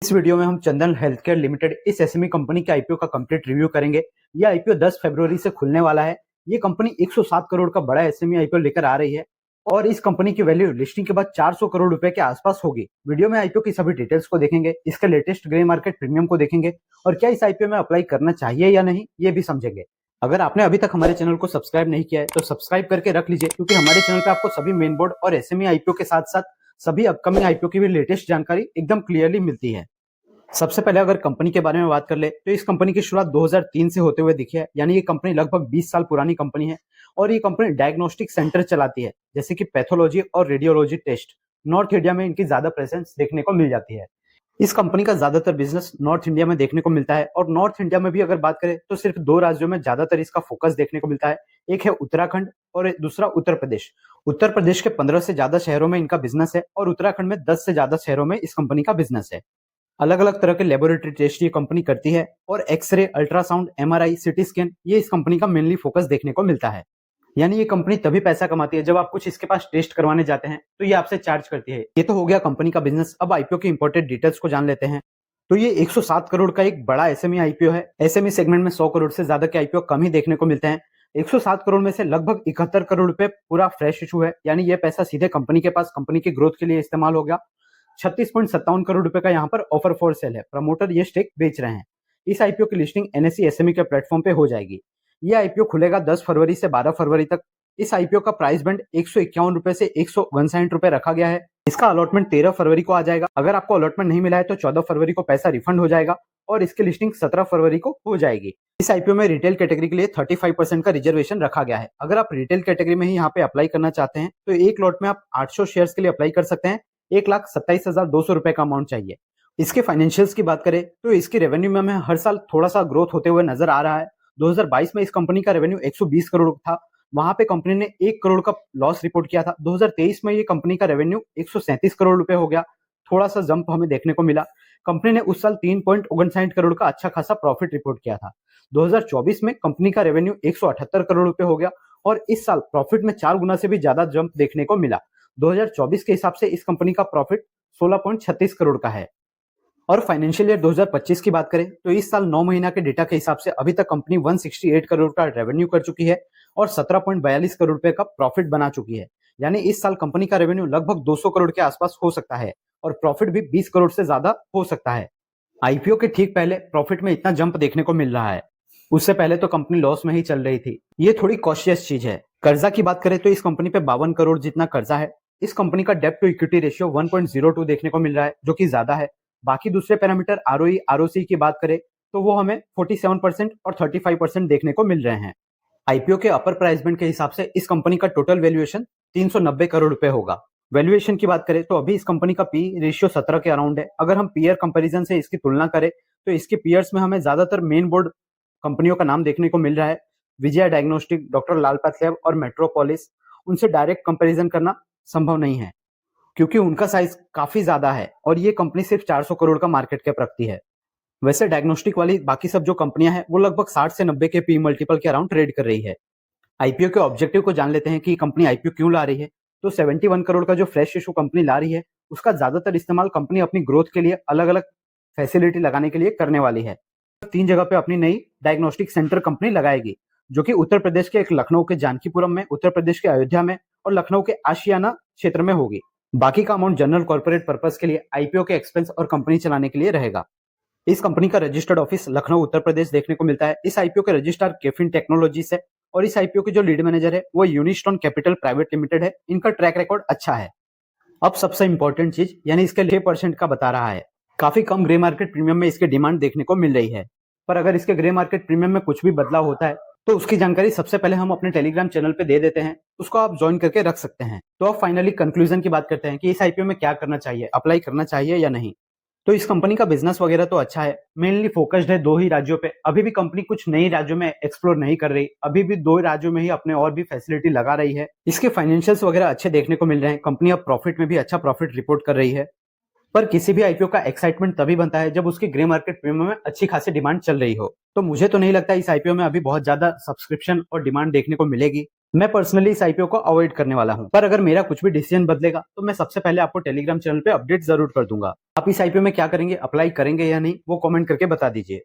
इस वीडियो में हम चंदन हेल्थकेयर लिमिटेड इस एसएमई कंपनी के आईपीओ का कंप्लीट रिव्यू करेंगे। ये आईपीओ 10 फरवरी से खुलने वाला है। ये कंपनी 107 करोड़ का बड़ा एसएमई आईपीओ लेकर आ रही है और इस कंपनी की वैल्यू लिस्टिंग के बाद 400 करोड़ रुपए के आसपास होगी। वीडियो में आईपीओ की सभी डिटेल्स को देखेंगे, इसके लेटेस्ट ग्रे मार्केट प्रीमियम को देखेंगे और क्या इस आईपीओ में अप्लाई करना चाहिए या नहीं ये भी समझेंगे। अगर आपने अभी तक हमारे चैनल को सब्सक्राइब नहीं किया है तो सब्सक्राइब करके रख लीजिए, क्योंकि हमारे चैनल पे आपको सभी मेन बोर्ड और एसएमई आईपीओ के साथ साथ सभी अपकमिंग आईपीओ की भी लेटेस्ट जानकारी एकदम क्लियरली मिलती है। सबसे पहले अगर कंपनी के बारे में बात कर ले तो इस कंपनी की शुरुआत 2003 से होते हुए दिखी है, यानी ये कंपनी लगभग 20 साल पुरानी कंपनी है और ये कंपनी डायग्नोस्टिक सेंटर चलाती है, जैसे कि पैथोलॉजी और रेडियोलॉजी टेस्ट। नॉर्थ इंडिया में इनकी ज्यादा प्रेजेंस देखने को मिल जाती है। इस कंपनी का ज्यादातर बिजनेस नॉर्थ इंडिया में देखने को मिलता है और नॉर्थ इंडिया में भी अगर बात करें तो सिर्फ दो राज्यों में ज्यादातर इसका फोकस देखने को मिलता है। एक है उत्तराखंड और दूसरा उत्तर प्रदेश। उत्तर प्रदेश के 15 से ज्यादा शहरों में इनका बिजनेस है और उत्तराखंड में 10 से ज्यादा शहरों में इस कंपनी का बिजनेस है। अलग अलग तरह के लेबोरेटरी टेस्ट ये कंपनी करती है और x-ray, ultrasound, MRI, CT scan ये इस कंपनी का मेनली फोकस देखने को मिलता है। यानी ये कंपनी तभी पैसा कमाती है जब आप कुछ इसके पास टेस्ट करवाने जाते हैं तो ये आपसे चार्ज करती है। ये तो हो गया कंपनी का बिजनेस। अब आईपीओ की इंपॉर्टेंट डिटेल्स को जान लेते हैं। तो ये 107 करोड़ का एक बड़ा एसएमई आईपीओ है। एसएमई सेगमेंट में 100 करोड़ से ज्यादा के आईपीओ कम ही देखने को मिलते हैं। 107 करोड़ में से लगभग 71 करोड़ रुपए पूरा फ्रेश इशू है, यानी ये पैसा सीधे कंपनी के पास कंपनी की ग्रोथ के लिए इस्तेमाल हो गया। 36.57 करोड़ रुपए का यहाँ पर ऑफर फॉर सेल है, प्रमोटर ये स्टेक बेच रहे हैं। इस आईपीओ की लिस्टिंग एनएसई एसएमई के प्लेटफॉर्म पे हो जाएगी। ये आईपीओ खुलेगा 10 फरवरी से 12 फरवरी तक। इस आईपीओ का प्राइस बैंड 151 रुपए से 159 रुपए रखा गया है। इसका अलॉटमेंट 13 फरवरी को आ जाएगा। अगर आपको अलॉटमेंट नहीं मिला है तो 14 फरवरी को पैसा रिफंड हो जाएगा और इसकी लिस्टिंग 17 फरवरी को हो जाएगी। इस आईपीओ में रिटेल कैटेगरी के लिए 35% का रिजर्वेशन रखा गया है। अगर आप रिटेल कैटेगरी में ही यहाँ पे अप्लाई करना चाहते हैं तो एक लॉट में आप 800 शेयर्स के लिए अप्लाई कर सकते हैं। 1,27,200 रुपए का अमाउंट चाहिए। इसके फाइनेंशियल्स की बात करें तो इसकी रेवेन्यू में हमें हर साल थोड़ा सा ग्रोथ होते हुए नजर आ रहा है। 2022 में इस कंपनी का रेवेन्यू 120 करोड़ था, वहां पे कंपनी ने 1 करोड़ का लॉस रिपोर्ट किया था। 2023 में ये कंपनी का रेवेन्यू 137 करोड़ रुपए हो गया, थोड़ा सा जंप हमें देखने को मिला। कंपनी ने उस साल 3.59 करोड़ का अच्छा खासा प्रॉफिट रिपोर्ट किया था। 2024 में कंपनी का रेवेन्यू 178 करोड़ रुपए हो गया और इस साल प्रॉफिट में 4 गुना से भी ज्यादा जंप देखने को मिला। 2024 के हिसाब से इस कंपनी का प्रॉफिट 16.36 करोड़ का है। और फाइनेंशियल ईयर 2025 की बात करें तो इस साल 9 महीना के डेटा के हिसाब से अभी तक कंपनी 168 करोड़ का रेवेन्यू कर चुकी है और 17.42 करोड़ रुपए का प्रॉफिट बना चुकी है। यानी इस साल कंपनी का रेवेन्यू लगभग 200 करोड़ के आसपास हो सकता है और प्रॉफिट भी 20 करोड़ से ज्यादा हो सकता है। आईपीओ के ठीक पहले प्रॉफिट में इतना जंप देखने को मिल रहा है। उससे पहले तो कंपनी लॉस में ही चल रही थी। ये थोड़ी कॉशियस चीज है। कर्जा की बात करें तो इस कंपनी पे 52 करोड़ जितना कर्जा है। इस कंपनी का डेब्ट टू इक्विटी रेशियो 1.02 देखने को मिल रहा है, जो कि ज्यादा है। बाकी दूसरे पैरामीटर आरओई, आरओसी की बात करें तो वो हमें 47% और 35% देखने को मिल रहे हैं। आईपीओ के अपर प्राइस बैंड के हिसाब से इस कंपनी का टोटल वैल्यूएशन 390 करोड़ रुपए होगा। वैल्यूएशन की बात करें तो अभी इस कंपनी का पी रेशियो 17 के अराउंड है। अगर हम पीयर कंपैरिजन से इसकी तुलना करें तो इसके पीयर्स में हमें ज्यादातर मेन बोर्ड कंपनियों का नाम देखने को मिल रहा है। विजया डायग्नोस्टिक, डॉक्टर लाल पैथ लैब और मेट्रोपोलिस। उनसे डायरेक्ट कंपैरिजन करना संभव नहीं है क्योंकि उनका साइज काफी ज्यादा है और ये कंपनी सिर्फ 400 करोड़ का मार्केट कैप रखती है। वैसे डायग्नोस्टिक वाली बाकी सब जो कंपनियां हैं वो लगभग 60 से 90 के पी मल्टीपल के अराउंड ट्रेड कर रही है। आईपीओ के ऑब्जेक्टिव को जान लेते हैं कि कंपनी आईपीओ क्यों ला रही है। तो 71 करोड़ का जो फ्रेश इशू कंपनी ला रही है उसका ज्यादातर इस्तेमाल कंपनी अपनी ग्रोथ के लिए अलग अलग फैसिलिटी लगाने के लिए करने वाली है। 3 जगह पे अपनी नई डायग्नोस्टिक सेंटर कंपनी लगाएगी, जो कि उत्तर प्रदेश के एक लखनऊ के जानकीपुरम में, उत्तर प्रदेश के अयोध्या में और लखनऊ के आशियाना क्षेत्र में होगी। बाकी का अमाउंट जनरल कॉर्पोरेट पर्पस के लिए, आईपीओ के एक्सपेंस और कंपनी चलाने के लिए रहेगा। इस कंपनी का रजिस्टर्ड ऑफिस लखनऊ उत्तर प्रदेश देखने को मिलता है। इस आईपीओ के रजिस्ट्रार केफिन टेक्नोलॉजीज है और इस आईपीओ के जो लीड मैनेजर है वो यूनिस्टोन कैपिटल प्राइवेट लिमिटेड है। इनका ट्रैक रिकॉर्ड अच्छा है। अब सबसे इंपॉर्टेंट चीज, यानी इसके 6% का बता रहा है। काफी कम ग्रे मार्केट प्रीमियम में इसकी डिमांड देखने को मिल रही है, पर अगर इसके ग्रे मार्केट प्रीमियम में कुछ भी बदलाव होता है तो उसकी जानकारी सबसे पहले हम अपने टेलीग्राम चैनल पे दे देते हैं, उसको आप ज्वाइन करके रख सकते हैं। तो अब फाइनली कंक्लूजन की बात करते हैं कि इस आईपीओ में क्या करना चाहिए, अप्लाई करना चाहिए या नहीं। तो इस कंपनी का बिजनेस वगैरह तो अच्छा है, मेनली फोकस्ड है 2 ही राज्यों पे। अभी भी कंपनी कुछ नई राज्यों में एक्सप्लोर नहीं कर रही, अभी भी 2 राज्यों में ही अपने और भी फैसिलिटी लगा रही है। इसके फाइनेंशियल्स वगैरह अच्छे देखने को मिल रहे हैं। कंपनी अब प्रॉफिट में भी अच्छा प्रॉफिट रिपोर्ट कर रही है। पर किसी भी आईपीओ का एक्साइटमेंट तभी बनता है जब उसकी ग्रे मार्केट प्रीमियम में अच्छी खासी डिमांड चल रही हो। तो मुझे तो नहीं लगता इस आईपीओ में अभी बहुत ज्यादा सब्सक्रिप्शन और डिमांड देखने को मिलेगी। मैं पर्सनली इस आईपीओ को अवॉइड करने वाला हूं, पर अगर मेरा कुछ भी डिसीजन बदलेगा तो मैं सबसे पहले आपको टेलीग्राम चैनल पे अपडेट जरूर कर दूंगा। आप इस आईपीओ में क्या करेंगे, अप्लाई करेंगे या नहीं, वो कमेंट करके बता दीजिए।